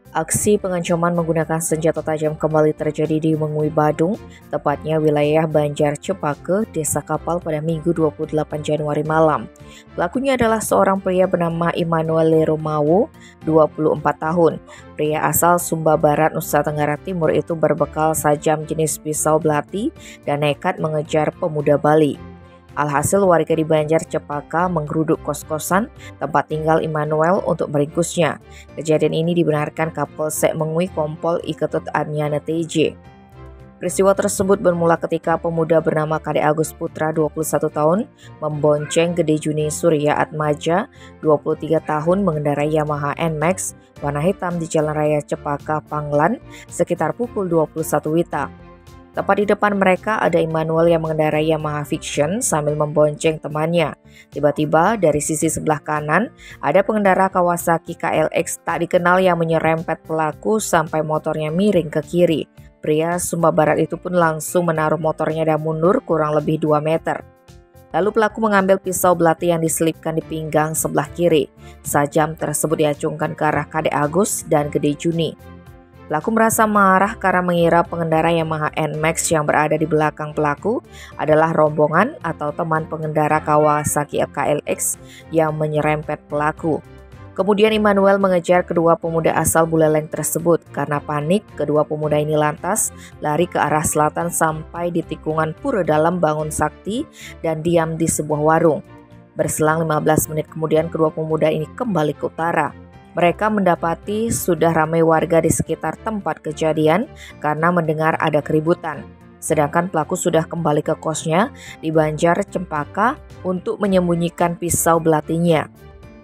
Aksi pengancaman menggunakan senjata tajam kembali terjadi di Mengui, Badung, tepatnya wilayah Banjar Cepaka, Desa Kapal pada Minggu 28 Januari malam. Pelakunya adalah seorang pria bernama Immanuel Leromawo, 24 tahun. Pria asal Sumba Barat, Nusa Tenggara Timur itu berbekal sajam jenis pisau belati dan nekat mengejar pemuda Bali. Alhasil warga di Banjar Cepaka menggeruduk kos-kosan tempat tinggal Immanuel untuk meringkusnya. Kejadian ini dibenarkan Kapolsek Mengui Kompol I Ketut Adnyana TJ. Peristiwa tersebut bermula ketika pemuda bernama Kade Agus Putra 21 tahun membonceng Gede Juni Surya Atmaja 23 tahun mengendarai Yamaha NMAX warna hitam di Jalan Raya Cepaka Panglan sekitar pukul 21 WITA. Tepat di depan mereka ada Immanuel yang mengendarai Yamaha Vision sambil membonceng temannya. Tiba-tiba dari sisi sebelah kanan ada pengendara Kawasaki KLX tak dikenal yang menyerempet pelaku sampai motornya miring ke kiri. Pria Sumba Barat itu pun langsung menaruh motornya dan mundur kurang lebih 2 meter. Lalu pelaku mengambil pisau belati yang diselipkan di pinggang sebelah kiri. Sajam tersebut diacungkan ke arah Kade Agus dan Gede Juni. Pelaku merasa marah karena mengira pengendara Yamaha NMAX yang berada di belakang pelaku adalah rombongan atau teman pengendara Kawasaki KLX yang menyerempet pelaku. Kemudian Immanuel mengejar kedua pemuda asal Buleleng tersebut. Karena panik, kedua pemuda ini lantas lari ke arah selatan sampai di tikungan Pura Dalam Bangun Sakti dan diam di sebuah warung. Berselang 15 menit kemudian kedua pemuda ini kembali ke utara. Mereka mendapati sudah ramai warga di sekitar tempat kejadian karena mendengar ada keributan. Sedangkan pelaku sudah kembali ke kosnya di Banjar Cempaka untuk menyembunyikan pisau belatinya.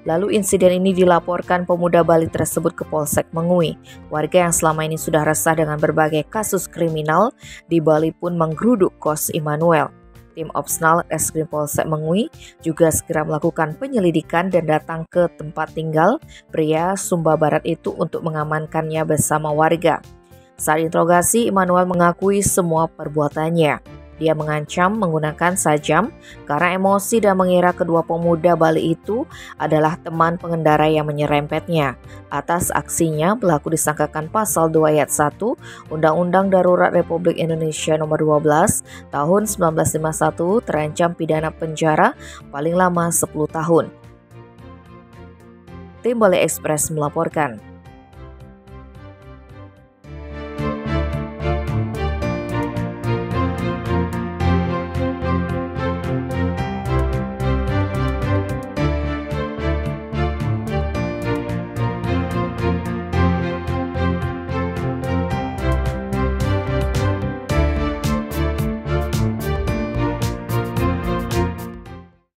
Lalu insiden ini dilaporkan pemuda Bali tersebut ke Polsek Mengui. Warga yang selama ini sudah resah dengan berbagai kasus kriminal di Bali pun menggeruduk kos Immanuel. Tim Opsnal Reskrim Polsek Mengui juga segera melakukan penyelidikan dan datang ke tempat tinggal pria Sumba Barat itu untuk mengamankannya bersama warga. Saat interogasi, Immanuel mengakui semua perbuatannya. Dia mengancam menggunakan sajam karena emosi dan mengira kedua pemuda Bali itu adalah teman pengendara yang menyerempetnya. Atas aksinya, pelaku disangkakan pasal 2 ayat 1 Undang-Undang Darurat Republik Indonesia Nomor 12 Tahun 1951 terancam pidana penjara paling lama 10 tahun. Tim Bali Express melaporkan.